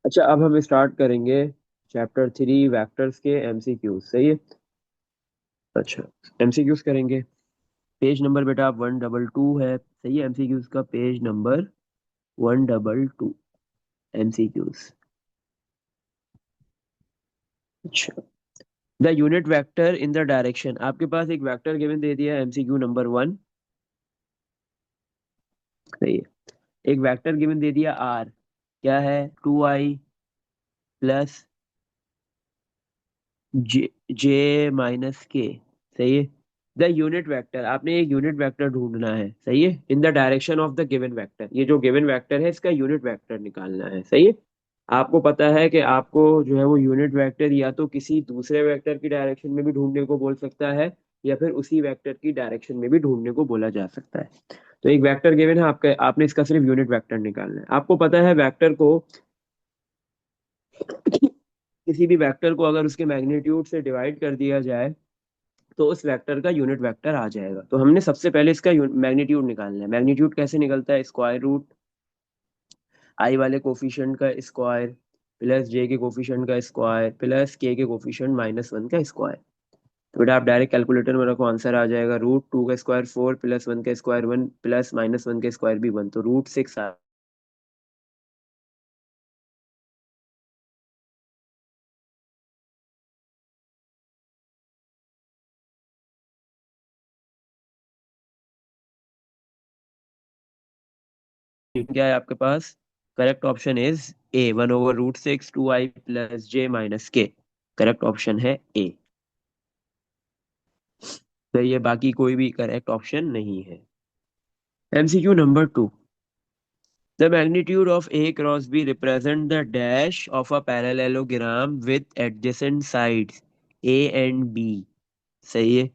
अच्छा, अब हम स्टार्ट करेंगे चैप्टर 3 वेक्टर्स के एमसीक्यूज। सही है। अच्छा, एमसीक्यूज करेंगे। पेज नंबर बेटा 122 है। सही है, एमसीक्यूज का पेज नंबर 122। एमसीक्यूज। अच्छा, the unit vector in the direction. आपके पास एक वेक्टर गिवन दे दिया है, एमसीक्यू नंबर 1। सही है। एक वेक्टर गिवन दे दिया आर। क्या है? 2i प्लस जे जे माइनस के। सही है। द यूनिट वेक्टर, आपने एक यूनिट वेक्टर ढूंढना है। सही है, in the direction of the given vector. ये जो गिवन वेक्टर है इसका यूनिट वेक्टर निकालना है। सही है। आपको पता है कि आपको जो है वो यूनिट वेक्टर या तो किसी दूसरे वेक्टर की डायरेक्शन में भी ढूंढने को बोल सकता है, या फिर उसी वेक्टर की डायरेक्शन में भी ढूंढने को बोला जा सकता है। तो एक वेक्टर गिवन है आपका, आपने इसका सिर्फ यूनिट वेक्टर निकालना है। आपको पता है वेक्टर को, किसी भी वेक्टर को अगर उसके मैग्नीट्यूड से डिवाइड कर दिया जाए तो उस वेक्टर का यूनिट वेक्टर आ जाएगा। तो हमने सबसे पहले इसका मैग्नीट्यूड निकालना है। मैग्नीट्यूड कैसे निकलता है? स्क्वायर रूट आई वाले कोफिशिएंट का स्क्वायर प्लस जे के कोफिशिएंट का स्क्वायर प्लस के कोफिशिएंट -1 का स्क्वायर। तो बेटा आप डायरेक्ट कैलकुलेटर में रखो, आंसर आ जाएगा √2 का स्क्वायर 4 प्लस 1 का स्क्वायर 1 प्लस -1 का स्क्वायर भी 1, तो √6 आ क्या है आपके पास? Correct option is A, 1/√6 2i plus J minus K. Correct option है ए। तो ये बाकी कोई भी करेक्ट ऑप्शन नहीं है। MCQ number 2। The magnitude of A cross B represent the dash of a parallelogram with adjacent sides A and B। सही है।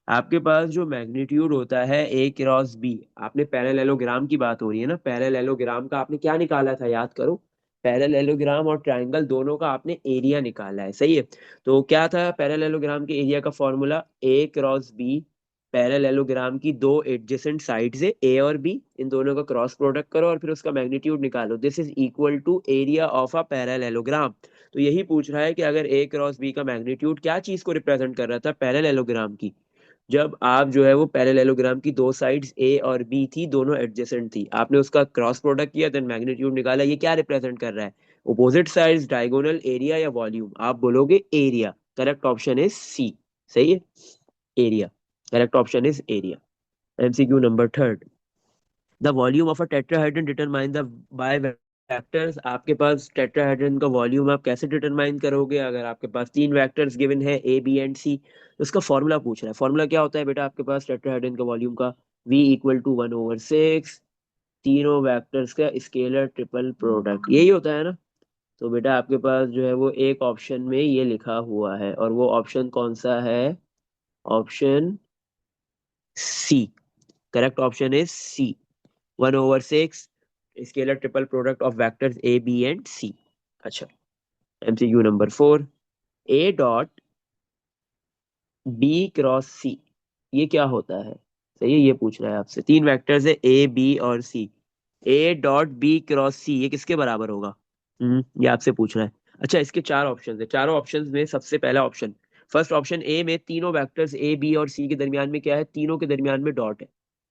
आपके पास जो मैग्नीट्यूड होता है ए क्रॉस बी, आपने पैरेललोग्राम की बात हो रही है ना, पैरेललोग्राम का आपने क्या निकाला था याद करो। पैरेललोग्राम और ट्रायंगल दोनों का आपने एरिया निकाला है। सही है। तो क्या था पैरेललोग्राम के एरिया का फॉर्मूला? ए क्रॉस बी। पैरेललोग्राम की दो एडजेसेंट साइड्स है ए और बी, इन दोनों का क्रॉस प्रोडक्ट करो और फिर उसका मैग्नीट्यूड निकालो। This is equal to area of a parallelogram. तो यही पूछ रहा है कि अगर ए क्रॉस बी का मैग्नीट्यूड क्या चीज को रिप्रेजेंट कर रहा था? पैरेललोग्राम की। जब आप जो है वो पैरेललोग्राम की दो साइड्स ए और बी थी, दोनों एडजेसेंट थी, आपने उसका क्रॉस प्रोडक्ट किया, देन मैग्नीट्यूड निकाला। ये क्या रिप्रेजेंट कर रहा है? अपोजिट साइड्स, डायगोनल, एरिया या वॉल्यूम? आप बोलोगे area. Correct option is C. सही है, area. Correct option is area. MCQ number 3। The volume of a tetrahedron determine the by vectors. आपके पास टेट्राहेड्रन का वॉल्यूम आप कैसे डिटरमाइन करोगे? अगर आपके पास तीन वेक्टर्स गिवन है ए बी एंड सी, तो उसका फॉर्मूला पूछ रहा है। फॉर्मूला क्या होता है बेटा आपके पास टेट्राहेड्रन का वॉल्यूम का? V इक्वल टू 1/6 तीनों वेक्टर्स का स्केलर ट्रिपल प्रोडक्ट, यही होता है ना। तो बेटा आपके पास जो है वो एक ऑप्शन में ये लिखा हुआ है, और वो ऑप्शन कौन सा है? Option C. Correct option is C, 1/6 scalar triple product of vectors A B and C. अच्छा, MCQ number 4। A dot B cross C, ये क्या होता है? सही है, ये पूछ रहा है आपसे। तीन वेक्टर्स है ए बी और सी। ए डॉट बी क्रॉस सी ये किसके बराबर होगा? ये आपसे पूछ रहा है। अच्छा, इसके चार ऑप्शन है। चारों ऑप्शन में सबसे पहला ऑप्शन, फर्स्ट ऑप्शन ए में तीनों वेक्टर्स ए बी और सी के दरमियान में क्या है? तीनों के दरमियान में डॉट है।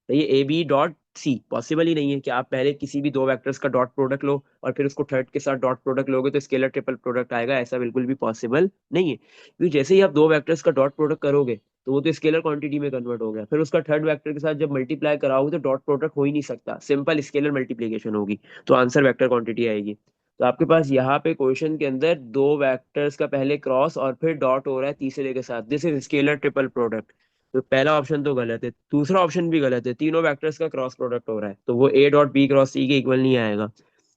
तो ये A B dot C possible ही नहीं है कि आप पहले किसी भी दो वेक्टर्स का डॉट प्रोडक्ट लो और फिर उसको थर्ड के साथ डॉट प्रोडक्ट लोगे तो स्केलर ट्रिपल प्रोडक्ट आएगा। ऐसा बिल्कुल भी पॉसिबल नहीं है, क्योंकि जैसे ही आप दो वेक्टर्स का डॉट प्रोडक्ट करोगे तो वो तो स्केलर क्वांटिटी में कन्वर्ट हो गया, फिर उसका थर्ड वेक्टर के साथ जब मल्टीप्लाई कराओगे तो डॉट प्रोडक्ट हो ही नहीं सकता, सिंपल स्केलर मल्टीप्लीकेशन होगी। तो आंसर वेक्टर क्वांटिटी आएगी। तो आपके पास यहाँ पे क्वेश्चन के अंदर दो वेक्टर्स का पहले क्रॉस और फिर डॉट हो रहा है तीसरे के साथ, this is scalar triple product. तो पहला ऑप्शन तो गलत है, दूसरा ऑप्शन भी गलत है, तीनों वेक्टर्स का क्रॉस प्रोडक्ट हो रहा है तो वो ए डॉट बी क्रॉस सी के इक्वल नहीं आएगा।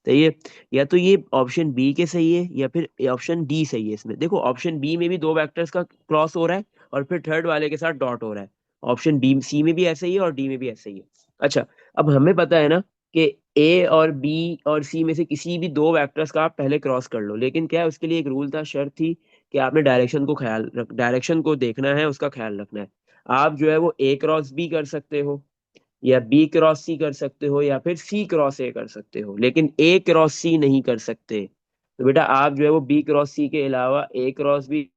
तो ये या तो ये ऑप्शन बी के सही है या फिर ऑप्शन डी सही है। इसमें देखो ऑप्शन बी में भी दो वेक्टर्स का क्रॉस हो रहा है और फिर थर्ड वाले के साथ डॉट हो रहा है। ऑप्शन बी सी में भी ऐसा ही है और डी में भी ऐसा ही है। अच्छा, अब हमें पता है ना कि ए और बी और सी में से किसी भी दो वेक्टर्स का आप पहले क्रॉस कर लो, लेकिन क्या है उसके लिए एक रूल था, शर्त थी कि आपने डायरेक्शन को देखना है, उसका ख्याल रखना है। आप जो है वो ए क्रॉस बी कर सकते हो, या बी क्रॉस सी कर सकते हो, या फिर सी क्रॉस ए कर सकते हो, लेकिन ए क्रॉस सी नहीं कर सकते। तो बेटा आप जो है वो बी क्रॉस सी के अलावा ए क्रॉस बी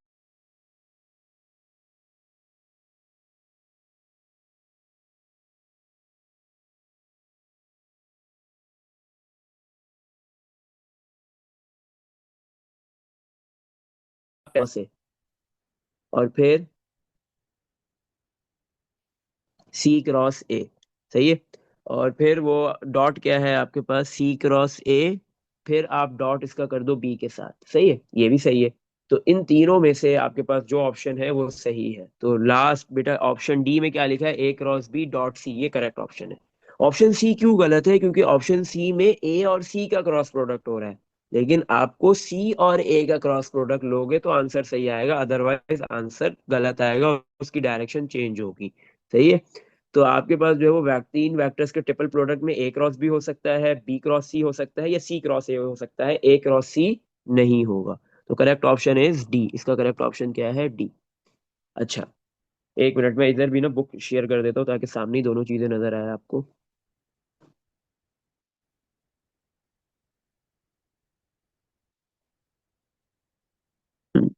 से, और फिर सी क्रॉस ए, सही है। और फिर वो डॉट क्या है आपके पास, सी क्रॉस ए, फिर आप डॉट इसका कर दो बी के साथ, सही है, ये भी सही है। तो इन तीनों में से आपके पास जो ऑप्शन है वो सही है। तो लास्ट बेटा ऑप्शन डी में क्या लिखा है, ए क्रॉस बी डॉट सी, ये करेक्ट ऑप्शन है। ऑप्शन सी क्यों गलत है, क्योंकि ऑप्शन सी में ए और सी का क्रॉस प्रोडक्ट हो रहा है, लेकिन आपको सी और ए का क्रॉस प्रोडक्ट लोगे तो आंसर सही आएगा, अदरवाइज आंसर गलत आएगा और उसकी डायरेक्शन चेंज होगी, सही है। तो आपके पास जो है वो तीन वेक्टर्स के ट्रिपल प्रोडक्ट में ए क्रॉस बी हो सकता है, बी क्रॉस सी हो सकता है, या सी क्रॉस ए हो सकता है, ए क्रॉस सी नहीं होगा। तो करेक्ट ऑप्शन इज डी, इसका करेक्ट ऑप्शन क्या है, डी। अच्छा, एक मिनट में इधर भी ना बुक शेयर कर देता हूँ ताकि सामने ही दोनों चीजें नजर आए आपको। हम्म,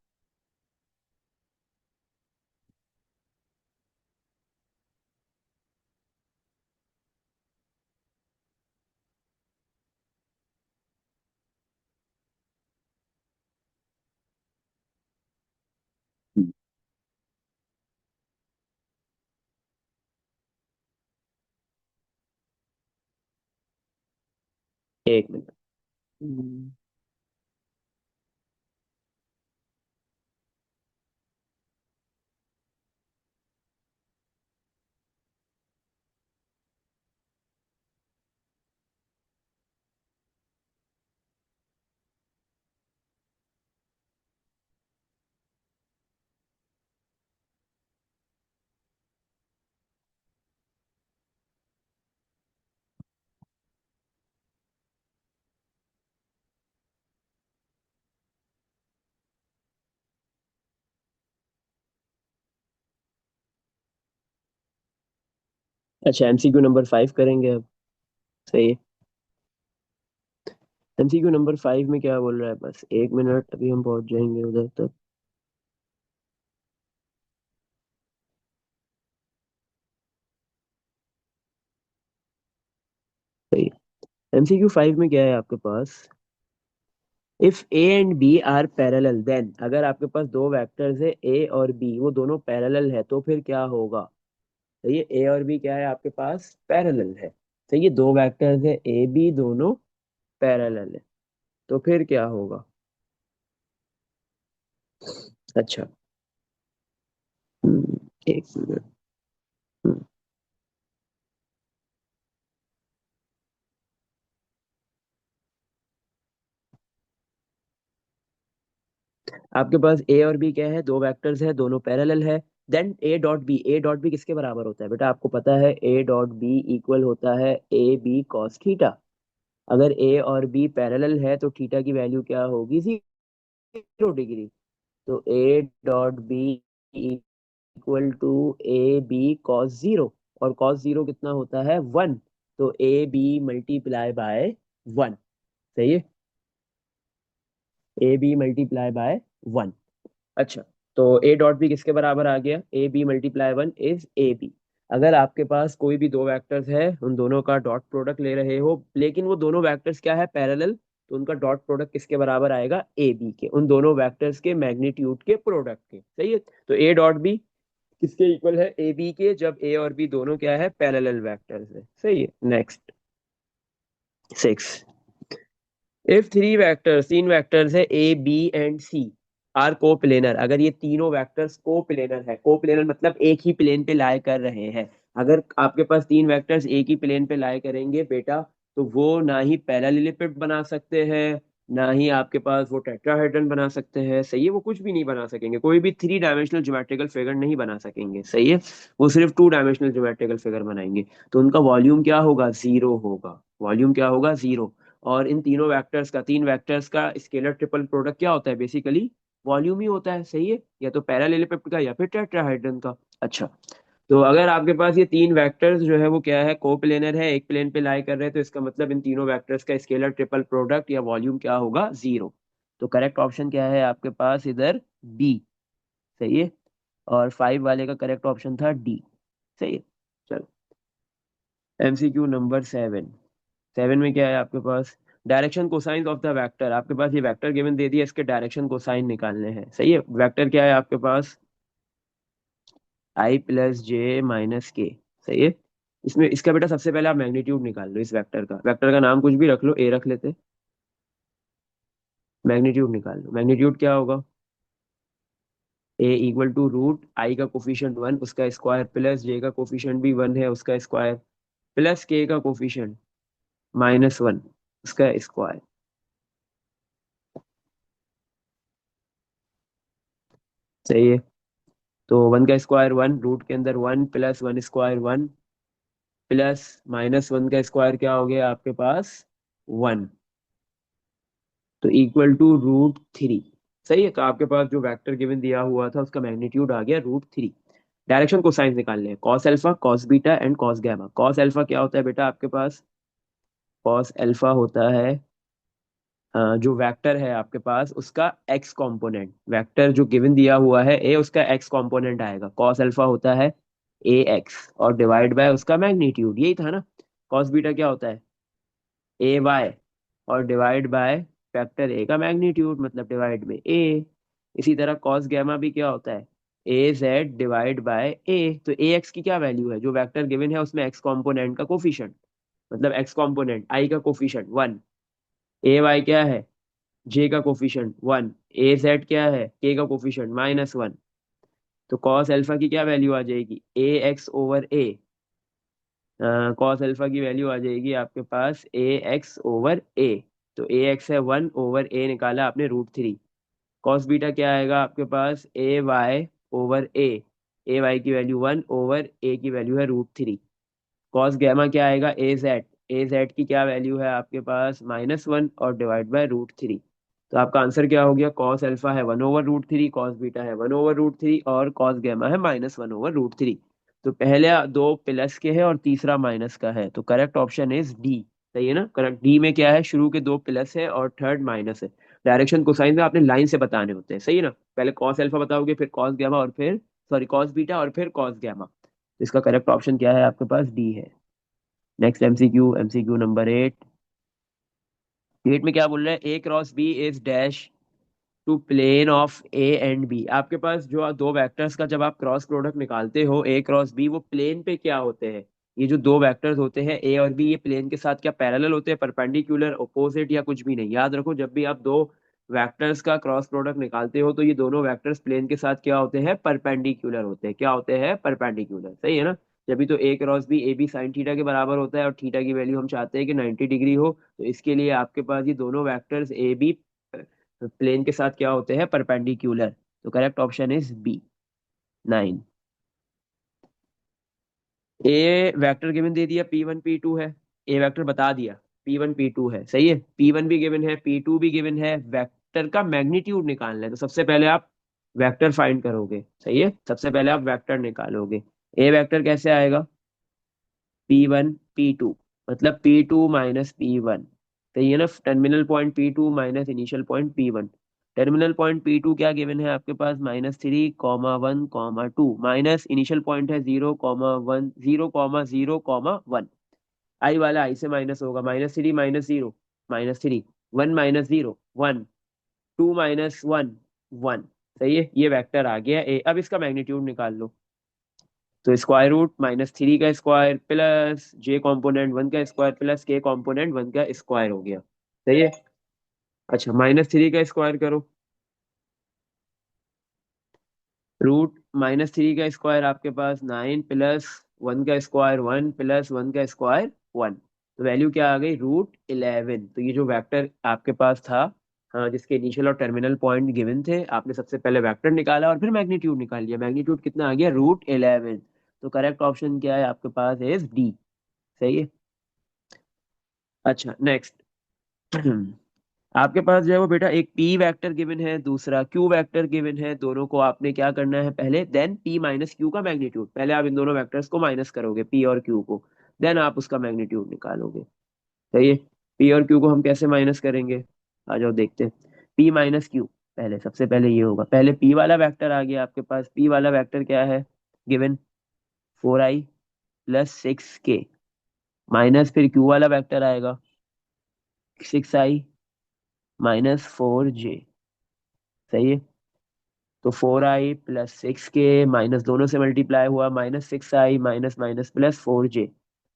हम्म, एक मिनट। हम्म, अच्छा, एमसीक्यू नंबर 5 करेंगे अब, सही है। एमसीक्यू नंबर 5 में क्या बोल रहा है, बस एक मिनट, अभी हम पहुंच जाएंगे उधर तक। सही है। एमसीक्यू 5 में क्या है आपके पास, if A and B are parallel then, अगर आपके पास दो वेक्टर्स है ए और बी, वो दोनों पैरेलल है तो फिर क्या होगा। तो ये ए और बी क्या है आपके पास, पैरेलल है। तो ये दो वेक्टर्स है ए बी, दोनों पैरेलल है, तो फिर क्या होगा। अच्छा, एक मिनट। हम्म, आपके पास ए और बी क्या है, दो वेक्टर्स है, दोनों पैरेलल है। देन ए डॉट बी किसके बराबर होता है बेटा, आपको पता है ए डॉट बी इक्वल होता है ए बी कॉस थीटा। अगर ए और बी पैरेलल है तो थीटा की वैल्यू क्या होगी, 0 डिग्री। तो A dot B equal to A B cos zero, और कॉस जीरो कितना होता है, 1। तो ए बी मल्टीप्लाई बाय 1, सही है, ए बी मल्टीप्लाई बाय 1। अच्छा, तो ए डॉट बी किसके बराबर आ गया, A B multiply 1 is A B. अगर आपके पास कोई भी दो वेक्टर्स है, उन दोनों का डॉट प्रोडक्ट ले रहे हो, लेकिन वो दोनों वेक्टर्स क्या है, पैरेलल, तो उनका डॉट प्रोडक्ट किसके बराबर आएगा, ए बी के, उन दोनों वेक्टर्स के मैग्नीट्यूड के प्रोडक्ट के, सही है। तो ए डॉट बी किसके इक्वल है, ए बी के, जब ए और बी दोनों क्या है, पैरेलल वेक्टर्स है, सही है। नेक्स्ट, 6, इफ थ्री वेक्टर्स, तीन वेक्टर्स है A B and C are coplanar, अगर ये तीनों वेक्टर्स कोप्लेनर है, कोप्लेनर मतलब एक ही प्लेन पे लाई कर रहे हैं। अगर आपके पास तीन वेक्टर्स एक ही प्लेन पे लाई करेंगे बेटा, तो वो ना ही पैरेललिपिड बना सकते हैं, ना ही आपके पास वो टेट्राहेड्रन बना सकते हैं, सही है, वो कुछ भी नहीं बना सकेंगे, कोई भी थ्री डायमेंशनल ज्योमेट्रिकल फिगर नहीं बना सकेंगे, सही है। वो सिर्फ टू डायमेंशनल ज्योमेट्रिकल फिगर बनाएंगे। तो उनका वॉल्यूम क्या होगा, जीरो होगा, वॉल्यूम क्या होगा, जीरो। और इन तीनों वेक्टर्स का, तीन वेक्टर्स का स्केलर ट्रिपल प्रोडक्ट क्या होता है, बेसिकली वॉल्यूम ही होता है, सही है, या तो पैरेललिपिड का या फिर टेट्राहेड्रन का। अच्छा, तो अगर आपके पास ये तीन वेक्टर्स जो है वो क्या है, कोप्लेनर है, एक प्लेन पे लाई कर रहे हैं, तो इसका मतलब इन तीनों वेक्टर्स का स्केलर ट्रिपल प्रोडक्ट या वॉल्यूम क्या होगा, जीरो। तो करेक्ट ऑप्शन क्या है आपके पास इधर? बी। सही है। और 5 वाले का करेक्ट ऑप्शन था डी। सही है। चलो, एमसीक्यू नंबर 7। 7 में क्या है आपके पास? Direction cosine of the vector. आपके पास ये वेक्टर गिवन दे दिया, इसके डायरेक्शन कोसाइन निकालने हैं। सही है। वेक्टर क्या है आपके पास? आई प्लस जे माइनस के। सही है। इसमें इसका बेटा सबसे पहले आप मैग्नीट्यूड निकाल लो इस वेक्टर का। वेक्टर का नाम कुछ भी रख लो, ए रख लेते। मैग्नीट्यूड निकाल लो। मैग्नीट्यूड क्या होगा? ए इक्वल टू रूट आई का कोफिशिएंट 1 उसका स्क्वायर प्लस जे का कोफिशिएंट भी 1 है उसका स्क्वायर प्लस के का कोफिशिएंट -1 उसका स्क्वायर। सही है। तो 1 का स्क्वायर 1, रूट के अंदर 1 प्लस 1 स्क्वायर 1 प्लस -1 का स्क्वायर क्या हो गया आपके पास? 1। तो इक्वल टू √3। सही है। तो आपके पास जो वेक्टर गिवन दिया हुआ था उसका मैग्नीट्यूड आ गया √3। डायरेक्शन को साइंस निकालने हैं, cos alpha cos beta and cos gamma. Cos alpha क्या होता है बेटा आपके पास? कॉस अल्फा होता है जो वेक्टर है आपके पास उसका एक्स कंपोनेंट। वेक्टर जो गिवन दिया हुआ है ए, उसका एक्स कंपोनेंट आएगा। कॉस अल्फा होता है ए एक्स और डिवाइड बाय उसका मैग्नीट्यूड, यही था ना। कॉस बीटा क्या होता है? ए वाई और डिवाइड बाय फैक्टर ए का मैग्नीट्यूड, मतलब डिवाइड में ए। इसी तरह कॉस गैमा भी क्या होता है? ए जेड डिवाइड बाय ए। तो ए एक्स की क्या वैल्यू है? जो वेक्टर गिवन है उसमें एक्स कंपोनेंट का कोफिशिएंट, मतलब एक्स कंपोनेंट आई का कोफिशिएंट 1। ए वाई क्या है? जे का कोफिशिएंट 1। ए जेड क्या है? के का कोफिशिएंट -1। तो कॉस अल्फा की क्या वैल्यू आ जाएगी? ए एक्स ओवर ए। कॉस अल्फा की वैल्यू आ जाएगी आपके पास ए एक्स ओवर ए। तो ए एक्स है 1 ओवर ए, निकाला आपने √3। कॉस बीटा क्या आएगा आपके पास? ए वाई ओवर ए। ए वाई की वैल्यू 1 ओवर ए की वैल्यू है √3। कॉस गैमा क्या आएगा? ए जेड। ए जेड की क्या वैल्यू है आपके पास? -1 और डिवाइड बाय √3। तो आपका आंसर क्या हो गया? कॉस अल्फा है 1 ओवर √3, कॉस बीटा है 1 ओवर √3 और कॉस गैमा है -1 ओवर √3। तो पहले दो प्लस के हैं और तीसरा माइनस का है, तो करेक्ट ऑप्शन इज डी। सही है ना। करेक्ट। डी में क्या है? शुरू के दो प्लस है और थर्ड माइनस है। डायरेक्शन कोसाइन में आपने लाइन से बताने होते हैं। सही है ना। पहले कॉस अल्फा बताओगे, फिर कॉस गैमा और फिर सॉरी कॉस बीटा और फिर कॉस गैमा। इसका करेक्ट ऑप्शन क्या है आपके पास? डी है। Next MCQ, MCQ number 8। 8 में क्या बोल रहा है? A cross B is dash to plane of A and B. आपके पास जो दो वेक्टर्स का जब आप क्रॉस प्रोडक्ट निकालते हो ए क्रॉस बी, वो प्लेन पे क्या होते हैं? ये जो दो वेक्टर्स होते हैं ए और बी, ये प्लेन के साथ क्या पैरेलल होते हैं, परपेंडिकुलर, ऑपोजिट या कुछ भी नहीं? याद रखो, जब भी आप दो वेक्टर्स का क्रॉस प्रोडक्ट निकालते हो तो ये दोनों वेक्टर्स प्लेन के साथ क्या होते हैं? परपेंडिकुलर होते हैं। क्या होते हैं? परपेंडिकुलर। सही है ना। जब भी तो A cross B A B sine theta के बराबर होता है और थीटा की वैल्यू हम चाहते हैं कि 90 डिग्री हो, तो इसके लिए आपके पास ये दोनों वेक्टर्स ए बी प्लेन के साथ क्या होते हैं? परपेंडिकुलर। तो correct option is B 9। A vector given दे दिया P1 P2 है। ए वेक्टर बता दिया P1 P2 है। सही है। P1 भी गिवन है, P2 भी गिवन है। वेक्टर का मैग्नीट्यूड निकालना है, तो सबसे पहले आप वेक्टर फाइंड करोगे। सही है। सबसे पहले आप वेक्टर निकालोगे। ए वेक्टर कैसे आएगा? P1 P2, मतलब P2 माइनस P1। सही है ना। Terminal point P2 minus initial point P1। Terminal point P2 क्या गिवन है आपके पास? -3, 1, 2 माइनस इनिशियल पॉइंट है 0, 1, 0, 0, 1। आई वाला आई से माइनस होगा, -3 -0 -3, 1 -0 1, 2 -1 1। सही है। ये वेक्टर आ गया ए। अब इसका मैग्नीट्यूड निकाल लो। तो स्क्वायर रूट -3 का स्क्वायर प्लस जे कॉम्पोनेंट 1 का स्क्वायर प्लस के कॉम्पोनेंट 1 का स्क्वायर हो गया। सही है। अच्छा, -3 का स्क्वायर करो। √-3 का स्क्वायर आपके पास 9 प्लस 1 का स्क्वायर 1 प्लस 1 का स्क्वायर 1। तो वैल्यू क्या आ गई? √11। तो ये जो वेक्टर आपके पास था, हाँ, जिसके इनिशियल और टर्मिनल पॉइंट गिवन थे, आपने सबसे पहले वेक्टर निकाला और फिर मैग्नीट्यूड निकाल लिया। मैग्नीट्यूड कितना आ गया? √11। तो करेक्ट ऑप्शन क्या है आपके पास? Is D. सही है। अच्छा, नेक्स्ट। आपके पास जो है वो बेटा एक पी वेक्टर गिवन है, दूसरा क्यू वेक्टर गिवन है। दोनों को आपने क्या करना है? पहले देन पी माइनस क्यू का मैग्नीट्यूड। पहले आप इन दोनों वेक्टर्स को माइनस करोगे, पी और क्यू को, देन आप उसका मैग्नीट्यूड निकालोगे। सही है। पी और क्यू को हम कैसे माइनस करेंगे? आ जाओ देखते हैं। पी माइनस क्यू, पहले सबसे पहले ये होगा, पहले पी वाला वेक्टर आ गया आपके पास। पी वाला वेक्टर क्या है गिवन, 4i + 6k, माइनस फिर क्यू वाला वेक्टर आएगा 6i - 4j। सही है। तो 4i + 6k माइनस दोनों से मल्टीप्लाई हुआ, -6i माइनस माइनस +4j।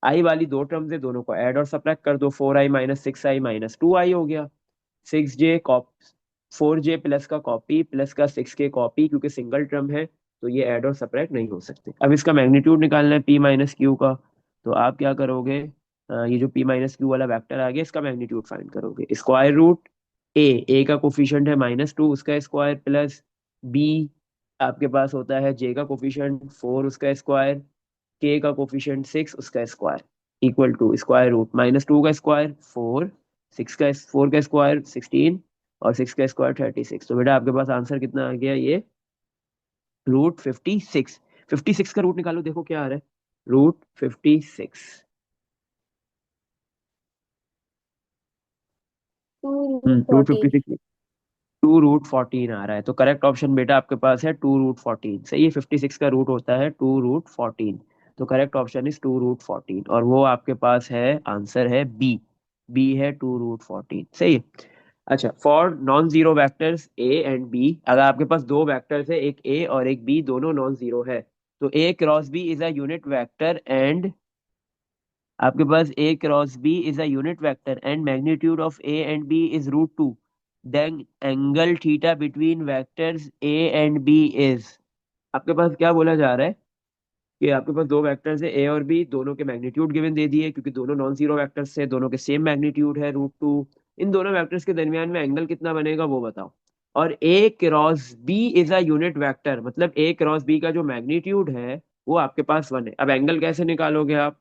आई वाली दो टर्म्स है, दोनों को ऐड और सब्ट्रैक्ट कर दो, 4i - 6i -2i हो गया। 6j कॉप 4j प्लस का कॉपी प्लस का 6k कॉपी, क्योंकि सिंगल टर्म है तो ये ऐड और सब्ट्रैक्ट नहीं हो सकते। अब इसका मैग्नीट्यूड निकालना है पी माइनस क्यू का। तो आप क्या करोगे, ये जो पी माइनस क्यू वाला वेक्टर आ गया इसका मैग्नीट्यूड फाइंड करोगे। स्क्वायर रूट ए का कोफिशिएंट है -2 उसका स्क्वायर, प्लस बी आपके पास होता है जे का कोफिशिएंट 4 उसका स्क्वायर, के का कोफिशिएंट 6 उसका square, equal to square root -2 का स्क्वायर 4, 4 का स्क्वायर 16 और 6 का स्क्वायर 36। तो बेटा आपके पास आंसर कितना आ गया, ये √56। 56 का रूट निकालो, देखो क्या आ रहा है, √56। टू रूट रूट फोर्टीन 56 2√14 आ रहा है। तो करेक्ट ऑप्शन बेटा आपके पास है 2√14। सही है, 56 का रूट होता है 2√14। तो करेक्ट ऑप्शन इज 2√14, और वो आपके पास है, आंसर है बी। बी है 2√14। सही है। अच्छा, for non zero vectors A and B, अगर आपके पास दो वैक्टर्स है, एक ए और एक बी, दोनों नॉन जीरो है, तो A cross B is a unit vector and आपके पास A cross B is a unit vector and magnitude of A and B is √2, then angle theta between vectors A and B is. आपके पास क्या बोला जा रहा है कि आपके पास दो वेक्टर्स है ए और बी, दोनों के मैग्नीट्यूड गिवन दे दिए, क्योंकि दोनों नॉन जीरो वेक्टर्स है, दोनों के सेम मैग्नीट्यूड है √2। इन दोनों वेक्टर्स के दरमियान में एंगल कितना बनेगा वो बताओ। और A cross B is a unit vector, मतलब ए क्रॉस बी का जो मैग्नीट्यूड है वो आपके पास 1 है। अब एंगल कैसे निकालोगे आप,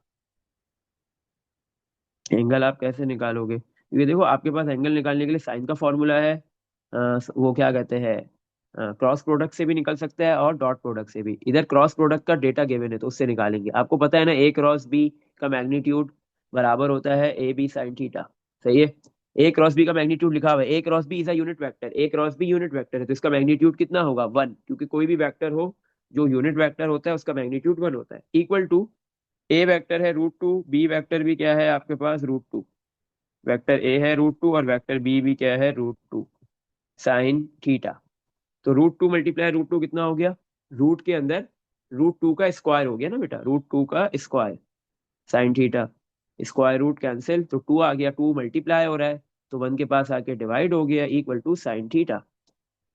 एंगल आप कैसे निकालोगे, क्योंकि देखो आपके पास एंगल निकालने के लिए साइन का फॉर्मूला है, वो क्या कहते हैं, क्रॉस प्रोडक्ट से भी निकल सकता है और डॉट प्रोडक्ट से भी। इधर क्रॉस प्रोडक्ट का डेटा गिवन है तो उससे निकालेंगे। आपको पता है ना, ए क्रॉस बी का मैग्नीट्यूड बराबर होता है ए बी साइन थीटा। सही है। ए क्रॉस बी का मैग्नीट्यूड लिखा हुआ है, A cross B is a unit vector, A cross B unit vector है, तो इसका मैग्नीट्यूड कितना होगा 1, क्योंकि कोई भी वेक्टर हो जो यूनिट वेक्टर होता है उसका मैग्नीट्यूड 1 होता है, इक्वल टू ए वेक्टर है √2, बी वेक्टर भी क्या है आपके पास √2, वेक्टर ए है √2 और वेक्टर बी भी क्या है √2 साइन थीटा। तो √2 मल्टीप्लाई √2 कितना हो गया, रूट के अंदर √2 का स्क्वायर हो गया ना बेटा, √2 का square sine theta, square root cancel, तो 2 आ गया, 2 मल्टीप्लाई हो रहा है तो 1 के पास आके डिवाइड हो गया, इक्वल टू साइन थीटा।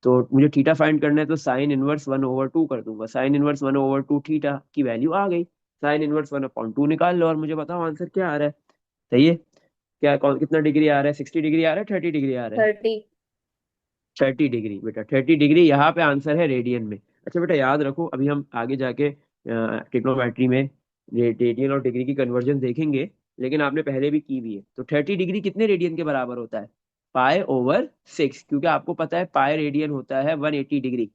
तो मुझे थीटा फाइंड करना है तो साइन इनवर्स 1/2 कर दूंगा, साइन इनवर्स 1/2 थीटा की वैल्यू आ गई, साइन इनवर्स 1/2 निकाल लो और मुझे बताओ आंसर क्या आ रहा है। सही है। क्या कितना डिग्री आ रहा है, 60 डिग्री आ रहा है, 30 डिग्री आ रहा है, 30। 30 डिग्री बेटा, 30 डिग्री यहाँ पे आंसर है रेडियन में। अच्छा बेटा याद रखो, अभी हम आगे जाके ट्रिग्नोमेट्री में रेडियन और डिग्री की कन्वर्जन देखेंगे, लेकिन आपने पहले भी की हुई है। तो 30 डिग्री कितने रेडियन के बराबर होता है, पाई/6, क्योंकि आपको पता है पाई रेडियन होता है 180 डिग्री।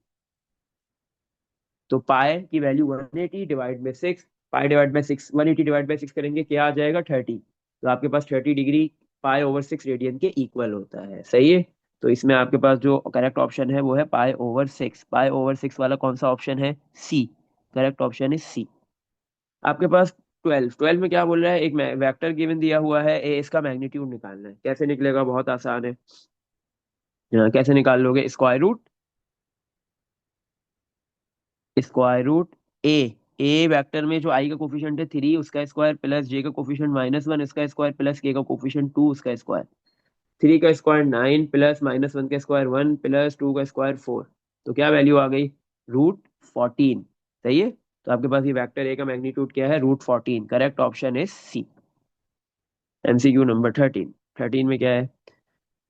तो पाई की value 180 divide by 6, pi divide by 6, 180 divide by 6 करेंगे क्या आ जाएगा 30। तो आपके पास 30 डिग्री पाई/6 रेडियन के इक्वल होता है। सही है। तो इसमें आपके पास जो करेक्ट ऑप्शन है वो है पाई/6। पाई/6 वाला कौन सा ऑप्शन है, सी। करेक्ट ऑप्शन है सी। आपके पास 12 में क्या बोल रहा है, एक वेक्टर गिवन दिया हुआ है ए, इसका मैग्नीट्यूड निकालना है। कैसे निकलेगा, बहुत आसान है। कैसे निकाल लोगे, स्क्वायर रूट ए, ए वेक्टर में जो आई का कोफिशिएंट है 3 उसका स्क्वायर, प्लस जे का कोफिशिएंट -1 इसका स्क्वायर, प्लस के का कोफिशिएंट 2 उसका स्क्वायर। 3 का स्क्वायर 9 प्लस -1 का स्क्वायर 1 प्लस 2 का स्क्वायर 4। तो क्या वैल्यू आ गई, √14। सही है। तो आपके पास ये वेक्टर ए का मैग्नीट्यूड क्या है, √14। Correct option is C. MCQ number 13 में क्या है,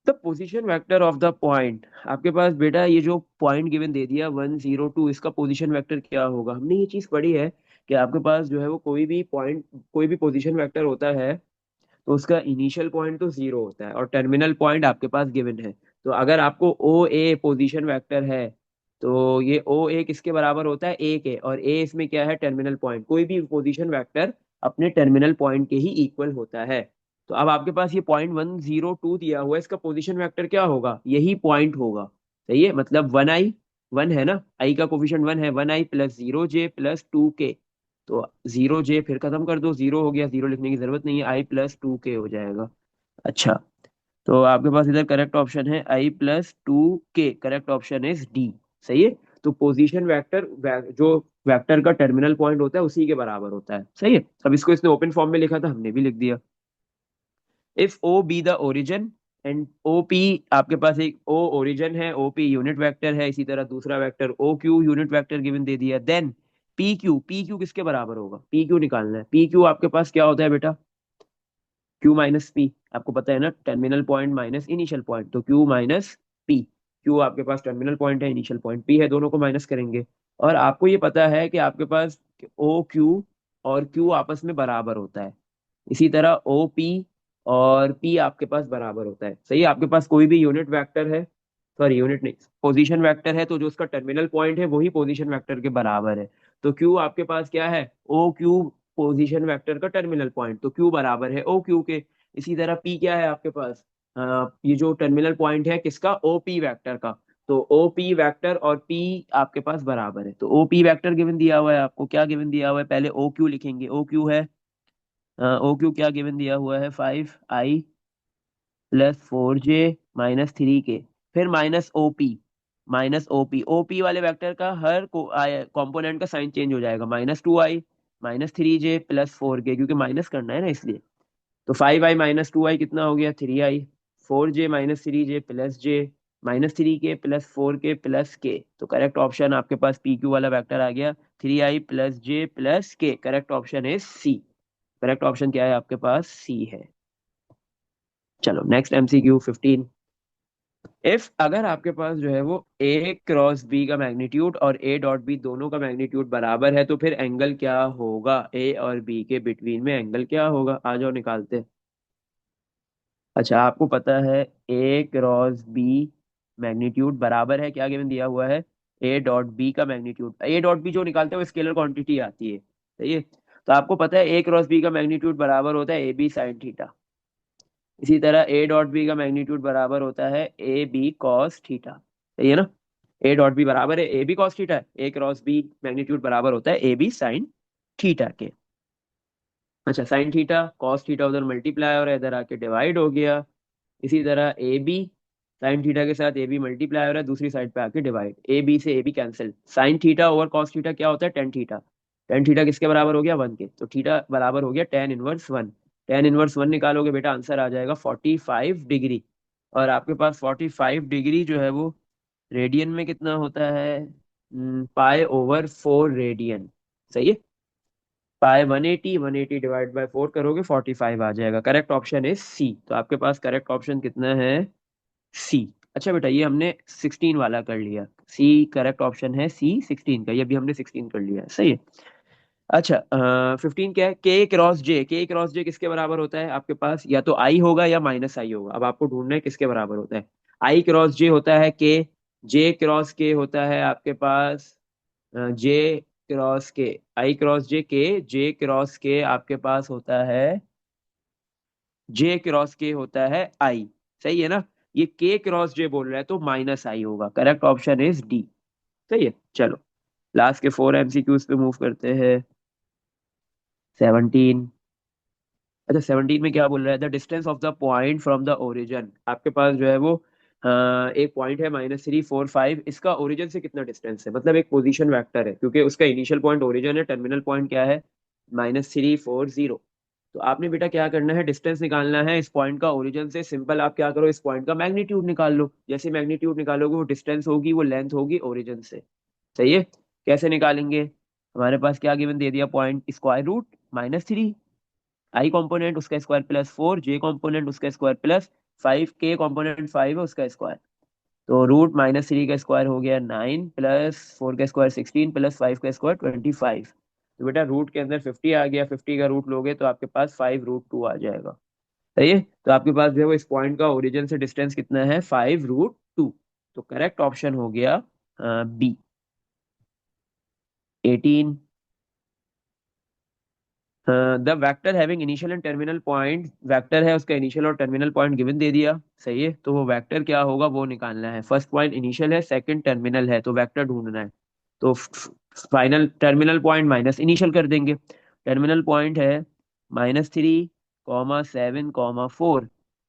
the position vector of the point. आपके पास बेटा ये जो पॉइंट गिवन दे दिया 1, 0, 2, इसका पोजीशन वेक्टर क्या होगा, हमने ये चीज पढ़ी है कि आपके पास जो है वो कोई भी पॉइंट, कोई भी पोजीशन वेक्टर होता है तो उसका इनिशियल पॉइंट तो 0 होता है और टर्मिनल पॉइंट आपके पास गिवन है। तो अगर आपको ओ ए पोजिशन वेक्टर है तो ये ओ ए किसके बराबर होता है, ए के, और ए इसमें क्या है टर्मिनल पॉइंट, कोई भी पोजीशन वेक्टर अपने टर्मिनल पॉइंट के ही इक्वल होता है। तो अब आपके पास ये 0.102 दिया हुआ है, इसका पोजीशन वेक्टर क्या होगा, यही पॉइंट होगा। सही है, मतलब 1 i, 1 है ना, आई का कोफिशिएंट 1 है, 1 i plus 0j plus 2k। तो 0j फिर खत्म कर दो, 0 हो गया, 0 लिखने की जरूरत नहीं है, आई प्लस 2k हो जाएगा। अच्छा, तो आपके पास इधर करेक्ट ऑप्शन है i+2k, correct option is D. सही है। तो पोजीशन वेक्टर जो वेक्टर का टर्मिनल पॉइंट होता है उसी के बराबर होता है। सही है। अब इसको इसने ओपन फॉर्म में लिखा था, हमने भी लिख दिया। If O be the origin and O P, आपके पास एक ओ ओरिजिन है, ओ पी यूनिट वेक्टर है, इसी तरह दूसरा vector O Q unit vector given दे दिया, देन पी क्यू किसके बराबर होगा, पी क्यू निकालना है। पी क्यू आपके पास क्या होता है बेटा, क्यू माइनस पी, आपको पता है ना, terminal point minus initial point, तो क्यू माइनस पी। क्यू आपके पास टर्मिनल पॉइंट है, इनिशियल पॉइंट पी है, दोनों को माइनस करेंगे। और आपको ये पता है कि आपके पास ओ क्यू और क्यू आपस में बराबर होता है, इसी तरह ओ पी और पी आपके पास बराबर होता है। सही है। आपके पास कोई भी यूनिट वेक्टर है, सॉरी यूनिट नहीं, पोजीशन वेक्टर है, तो जो उसका टर्मिनल पॉइंट है वही पोजीशन वेक्टर के बराबर है। तो क्यू आपके पास क्या है, ओ क्यू पोजीशन वेक्टर का टर्मिनल पॉइंट, तो क्यू बराबर है ओ क्यू के। इसी तरह पी क्या है आपके पास, ये जो टर्मिनल पॉइंट है किसका, ओ पी वेक्टर का। तो ओ पी वेक्टर और पी आपके पास बराबर है। तो ओ पी वेक्टर गिवन दिया हुआ है आपको, क्या गिवन दिया हुआ है, पहले ओ क्यू लिखेंगे, ओ क्यू है, ओ क्यू क्या गिवन दिया हुआ है, 5i+4j-3k, फिर माइनस ओ पी वाले वेक्टर का हर कंपोनेंट का साइन चेंज हो जाएगा, -2i-3j+4k, क्योंकि माइनस करना है ना इसलिए। तो 5i-2i कितना हो गया, 3i, 4j-3j प्लस जे, -3k+4k+k। तो करेक्ट ऑप्शन आपके पास पी क्यू वाला वेक्टर आ गया, 3i+j+k, करेक्ट ऑप्शन है सी। करेक्ट ऑप्शन क्या है आपके पास, सी है। चलो नेक्स्ट MCQ 15। इफ अगर आपके पास जो है वो ए क्रॉस बी का मैग्नीट्यूड और ए डॉट बी दोनों का मैग्नीट्यूड बराबर है, तो फिर एंगल क्या होगा, ए और बी के बिटवीन में एंगल क्या होगा, आ जाओ निकालते हैं। अच्छा, आपको पता है ए क्रॉस बी मैग्नीट्यूड बराबर है, क्या गिवन दिया हुआ है, ए डॉट बी का मैग्नीट्यूड। ए डॉट बी जो निकालते हैं वो स्केलर क्वांटिटी आती है। सही है। तो आपको पता है ए क्रॉस बी का मैग्नीट्यूड बराबर होता है ए बी साइन थीटा। इसी तरह ए डॉट बी का मैग्नीट्यूड बराबर होता है ए बी कॉस थीटा। सही है ना। ए डॉट बी बराबर है A B cos theta, A cross B magnitude बराबर होता है ए बी साइन थीटा के। अच्छा, साइन थीटा कॉस थीटा उधर मल्टीप्लाई और इधर आके डिवाइड हो गया। इसी तरह ए बी साइन थीटा के साथ ए बी मल्टीप्लाई हो रहा है, दूसरी साइड पे आके डिवाइड, ए बी से A B cancel, sine theta over cos theta क्या होता है, टेन थीटा। टेन थीटा किसके बराबर हो गया, 1 के, तो थीटा बराबर हो गया tan−1 1। tan−1 निकालोगे बेटा, आंसर आ जाएगा 45 डिग्री। और आपके पास 45 डिग्री जो है वो रेडियन में कितना होता है, पाई/4 रेडियन। सही है। पाई 180, 180 डिवाइड बाय 4 करोगे 45 आ जाएगा। Correct option is C. तो आपके पास करेक्ट ऑप्शन कितना है, सी। अच्छा बेटा, ये हमने 16 वाला कर लिया, सी करेक्ट ऑप्शन है, सी 16 का, ये भी हमने 16 कर लिया है। सही है। अच्छा, 15 क्या है, के क्रॉस जे किसके बराबर होता है आपके पास, या तो आई होगा या -i होगा। अब आपको ढूंढना है किसके बराबर होता है। आई क्रॉस जे होता है के, जे क्रॉस के होता है आपके पास जे क्रॉस के, आई क्रॉस जे के, जे क्रॉस के आपके पास होता है, जे क्रॉस के होता है आई। सही है ना। ये के क्रॉस जे बोल रहा है तो -i होगा। Correct option is D. सही है। चलो लास्ट के 4 MCQs पे मूव करते हैं। 17। अच्छा, 17 में क्या बोल रहा है, the distance of the point from the origin. आपके पास जो है वो एक पॉइंट है -345, इसका ओरिजिन से कितना डिस्टेंस है, मतलब एक पोजीशन वेक्टर है, क्योंकि उसका इनिशियल पॉइंट ओरिजिन है, टर्मिनल पॉइंट क्या है, -340। तो आपने बेटा क्या करना है, डिस्टेंस निकालना है इस पॉइंट का ओरिजिन से। सिंपल, आप क्या करो, इस पॉइंट का मैग्नीट्यूड निकाल लो, जैसे मैग्नीट्यूड निकालोगे वो डिस्टेंस होगी, वो लेंथ होगी ओरिजिन से। सही है। कैसे निकालेंगे, हमारे पास क्या गिवन दे दिया, पॉइंट स्क्वायर रूट -3, आई कॉम्पोनेंट उसका स्क्वायर +4, जे कॉम्पोनेंट उसका स्क्वायर +5, के कॉम्पोनेंट 5 है उसका स्क्वायर। तो रूट -3 का स्क्वायर हो गया 9, +4 का स्क्वायर 16, +5 का स्क्वायर 25। तो बेटा रूट के अंदर 50 आ गया, 50 का रूट लोगे तो आपके पास 5√2 आ जाएगा। सही है। तो आपके पास जो है वो इस पॉइंट का ओरिजिन से डिस्टेंस कितना है, 5√2। तो करेक्ट ऑप्शन हो गया B. 18। The vector having initial and terminal point, vector है उसका इनिशियल और टर्मिनल पॉइंट गिवन दे दिया, सही है, तो वो वेक्टर क्या होगा वो निकालना है। फर्स्ट पॉइंट इनिशियल है, सेकंड टर्मिनल है, तो वेक्टर ढूंढना है। तो final terminal point minus initial कर देंगे। टर्मिनल पॉइंट है -3, 7, 4,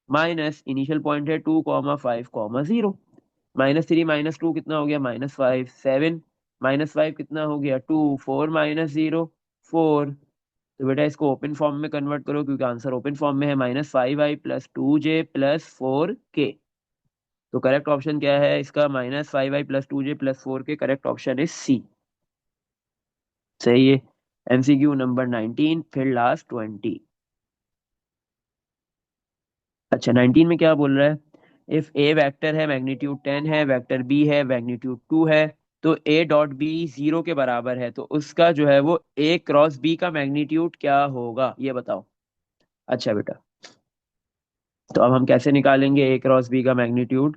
माइनस इनिशियल पॉइंट है 2, 5, 0। -3 -2 कितना हो गया, -5, 7, -5 कितना हो गया 2, 4 -0, 4। तो बेटा इसको ओपन फॉर्म में कन्वर्ट करो, क्योंकि आंसर ओपन फॉर्म में है, -5i + 2j + 4k। तो करेक्ट ऑप्शन क्या है इसका, -5i + 2j + 4k, correct option is C. सही है। एमसीक्यू नंबर 19, फिर लास्ट 20। अच्छा, 19 में क्या बोल रहा है, इफ ए वेक्टर है मैग्नीट्यूड 10 है, वेक्टर बी है मैग्नीट्यूड 2 है, तो ए डॉट बी 0 के बराबर है, तो उसका जो है वो ए क्रॉस बी का मैग्नीट्यूड क्या होगा, ये बताओ। अच्छा बेटा, तो अब हम कैसे निकालेंगे ए क्रॉस बी का मैग्नीट्यूड।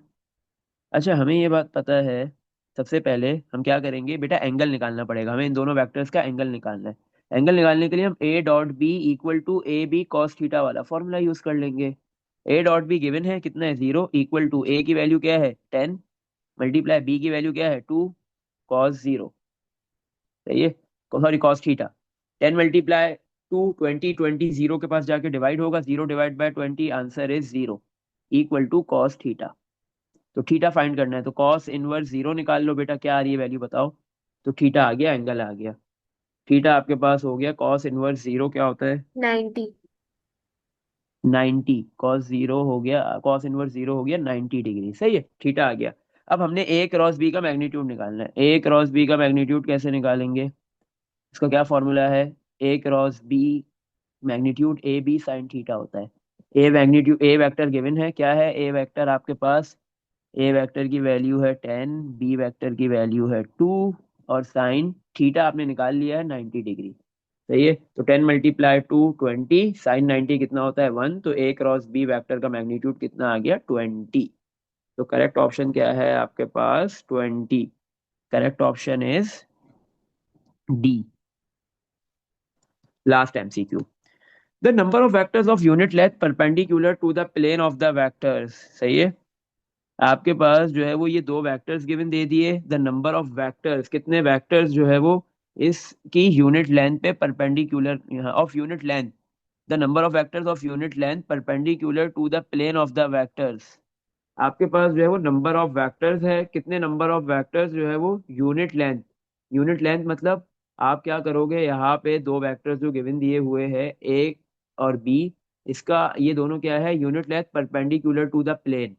अच्छा, हमें ये बात पता है। सबसे पहले हम क्या करेंगे बेटा, एंगल निकालना पड़ेगा हमें, इन दोनों वेक्टर्स का एंगल निकालना है। एंगल निकालने के लिए हम A dot B equal to A B cos theta वाला फॉर्मूला यूज कर लेंगे। ए डॉट बी गिवन है कितना है 0, इक्वल टू ए की वैल्यू क्या है 10, मल्टीप्लाई बी की वैल्यू क्या है 2 कॉस 0। सही है, सॉरी कॉस थीटा। 10 × 2 20, 20 0 के पास जाके डिवाइड होगा, 0 / 20, answer is 0, equal to cos theta. तो थीटा फाइंड करना है, तो कॉस इनवर्स 0 निकाल लो बेटा, क्या आ रही है वैल्यू बताओ। तो थीटा आ गया, एंगल आ गया। थीटा आपके पास हो गया, कॉस इनवर्स 0 क्या होता है 90। 90। कॉस 0 हो गया, कॉस इनवर्स 0 हो गया 90 डिग्री, सही है, थीटा आ गया। अब हमने ए क्रॉस बी का मैग्नीट्यूड निकालना है। ए क्रॉस बी का मैग्नीट्यूड कैसे निकालेंगे, इसका क्या फॉर्मूला है, A cross B magnitude A B sine theta होता है। A magnitude, A vector given है, क्या है ए वेक्टर आपके पास, ए वेक्टर की वैल्यू है 10, बी वेक्टर की वैल्यू है 2, और साइन थीटा आपने निकाल लिया है 90 डिग्री। सही है, तो 10 × 2 20, साइन 90 कितना होता है 1, तो ए क्रॉस बी वेक्टर का मैग्नीट्यूड कितना आ गया 20। तो करेक्ट ऑप्शन क्या है आपके पास 20। Correct option is D. Last MCQ, the number of vectors of unit length perpendicular to the plane of the vectors. सही है, आपके पास जो है वो ये दो वेक्टर्स गिवन दे दिए, द नंबर ऑफ वेक्टर्स, कितने वेक्टर्स जो है वो इसकी यूनिट लेंथ पे perpendicular of unit length, the number of vectors of unit length perpendicular to the plane of the vectors. आपके पास जो है वो नंबर ऑफ वेक्टर्स है, कितने नंबर ऑफ वेक्टर्स जो है वो यूनिट लेंथ। यूनिट लेंथ मतलब आप क्या करोगे, यहाँ पे दो वेक्टर्स जो गिवन दिए हुए हैं ए और बी, इसका ये दोनों क्या है unit length perpendicular to the plane.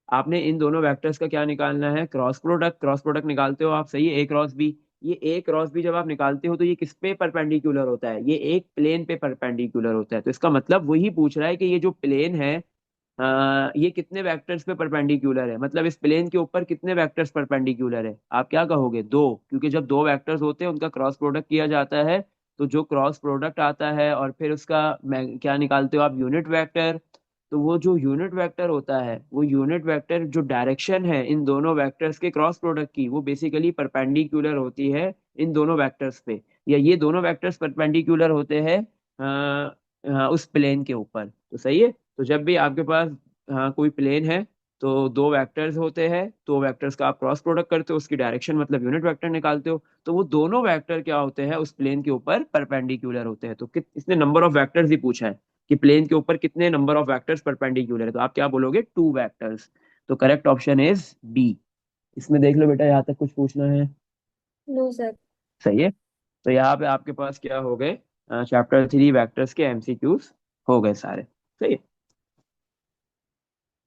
आपने इन दोनों वेक्टर्स का क्या निकालना है, क्रॉस प्रोडक्ट। क्रॉस प्रोडक्ट निकालते हो आप, सही है, ए क्रॉस बी। ये ए क्रॉस बी जब आप निकालते हो तो ये किस पे परपेंडिकुलर होता है, ये एक प्लेन पे परपेंडिकुलर होता है। तो इसका मतलब वही पूछ रहा है कि ये जो प्लेन है, ये कितने वेक्टर्स पे परपेंडिकुलर है, मतलब इस प्लेन के ऊपर कितने वेक्टर्स परपेंडिकुलर है। आप क्या कहोगे, दो, क्योंकि जब दो वेक्टर्स होते हैं उनका क्रॉस प्रोडक्ट किया जाता है। तो जो क्रॉस प्रोडक्ट आता है और फिर उसका क्या निकालते हो आप, यूनिट वेक्टर। तो वो जो यूनिट वेक्टर होता है, वो यूनिट वेक्टर जो डायरेक्शन है इन दोनों वेक्टर्स के क्रॉस प्रोडक्ट की, वो बेसिकली परपेंडिकुलर होती है इन दोनों वेक्टर्स पे, या ये दोनों वेक्टर्स परपेंडिकुलर होते हैं उस प्लेन के ऊपर। तो सही है, तो जब भी आपके पास कोई प्लेन है, तो दो वेक्टर्स होते हैं, दो वेक्टर्स का आप क्रॉस प्रोडक्ट करते हो, उसकी डायरेक्शन मतलब यूनिट वेक्टर निकालते हो, तो वो दोनों वेक्टर क्या होते हैं उस प्लेन के ऊपर परपेंडिकुलर होते हैं। तो इसने नंबर ऑफ वेक्टर्स ही पूछा है कि प्लेन के ऊपर कितने नंबर ऑफ वेक्टर्स परपेंडिकुलर है, तो आप क्या बोलोगे, 2 वेक्टर्स। तो करेक्ट ऑप्शन इज बी। इसमें देख लो बेटा, यहाँ तक कुछ पूछना है। No sir. सही है, तो यहाँ पे आपके पास क्या हो गए, चैप्टर 3 वेक्टर्स के एमसीक्यूज हो गए सारे। सही है।